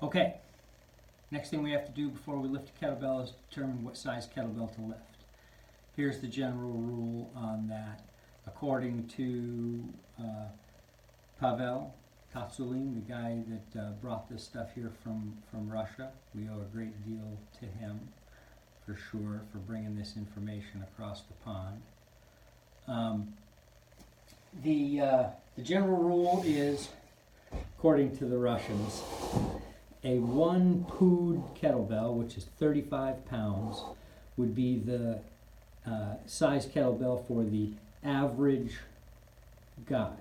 Okay, next thing we have to do before we lift a kettlebell is determine what size kettlebell to lift. Here's the general rule on that. According to Pavel Katsulin, the guy that brought this stuff here from Russia, we owe a great deal to him, for sure, for bringing this information across the pond. The general rule is, according to the Russians, a 1 pood kettlebell, which is 35 pounds, would be the size kettlebell for the average guy.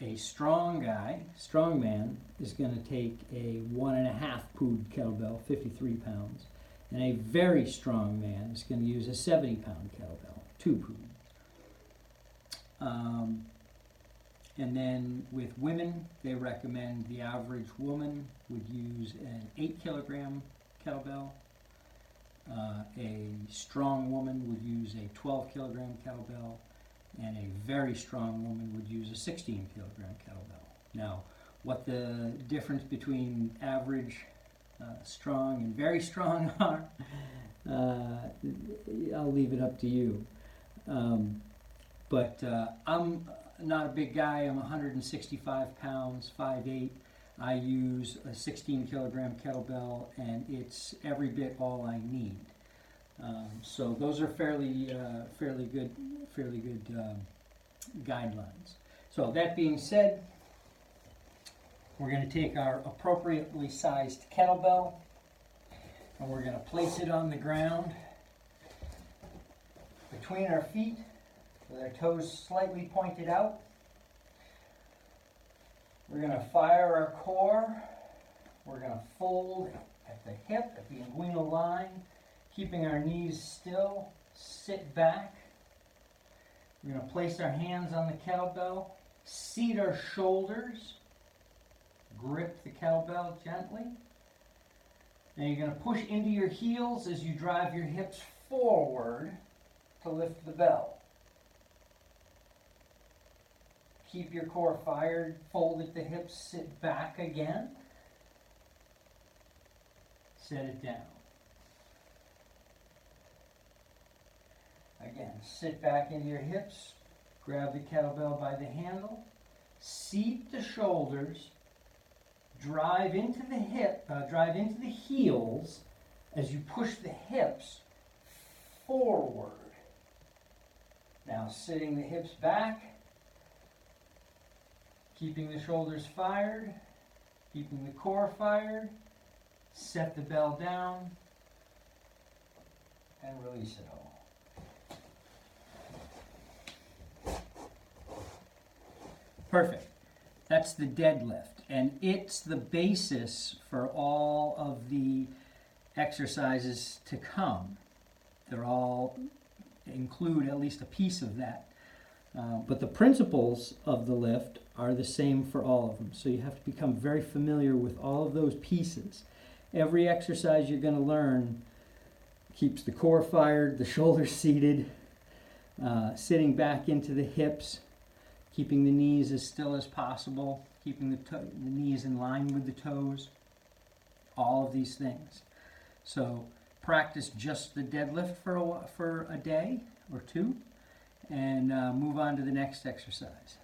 A strong guy, strong man, is going to take a 1.5 pood kettlebell, 53 pounds, and a very strong man is going to use a 70-pound kettlebell, 2 pood. And then with women, they recommend the average woman would use an 8-kilogram kettlebell. A strong woman would use a 12-kilogram kettlebell, and a very strong woman would use a 16-kilogram kettlebell. Now, what the difference between average, strong, and very strong are, I'll leave it up to you. But I'm not a big guy. I'm 165 pounds, 5'8". I use a 16-kilogram kettlebell, and it's every bit all I need. So those are fairly good guidelines. So that being said, we're going to take our appropriately sized kettlebell, and we're going to place it on the ground between our feet, with our toes slightly pointed out. We're going to fire our core. We're going to fold at the hip, at the inguinal line, keeping our knees still, sit back. We're going to place our hands on the kettlebell, seat our shoulders, grip the kettlebell gently. Now you're going to push into your heels as you drive your hips forward to lift the bell. Keep your core fired, fold at the hips, sit back again. Set it down. Again, sit back into your hips, grab the kettlebell by the handle, seat the shoulders, drive into the heels as you push the hips forward. Now sitting the hips back, keeping the shoulders fired, keeping the core fired, set the bell down, and release it all. Perfect. That's the deadlift, and it's the basis for all of the exercises to come. They're all include at least a piece of that. But the principles of the lift are the same for all of them. So you have to become very familiar with all of those pieces. Every exercise you're going to learn keeps the core fired, the shoulders seated, sitting back into the hips, keeping the knees as still as possible, keeping the knees in line with the toes, all of these things. So practice just the deadlift for a day or two, and move on to the next exercise.